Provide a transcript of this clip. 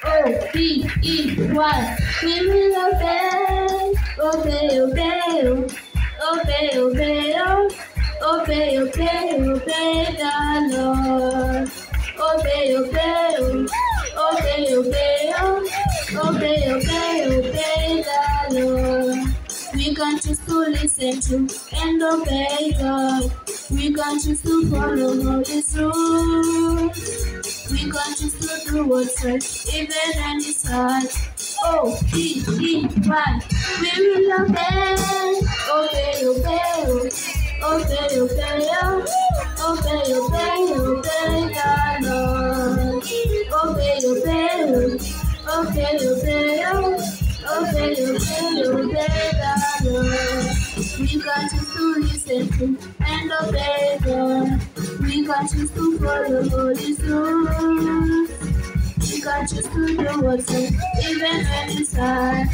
O-B-E-Y. We will obey, obey, obey, obey, obey, obey, obey, obey the Lord. Obey, obey, obey, obey, obey, obey, obey the Lord. We can choose to listen to and obey God. We can choose to follow His rules. We can choose to do what's right, even when it's hard. O-B-E-Y. We will obey, obey, obey, obey, obey, obey, obey, obey the Lord. Obey, obey, obey, obey, obey, obey, obey the Lord. We can choose to listen to and obey God. We can choose to follow His rules. We can choose to do what's right, even when it's hard.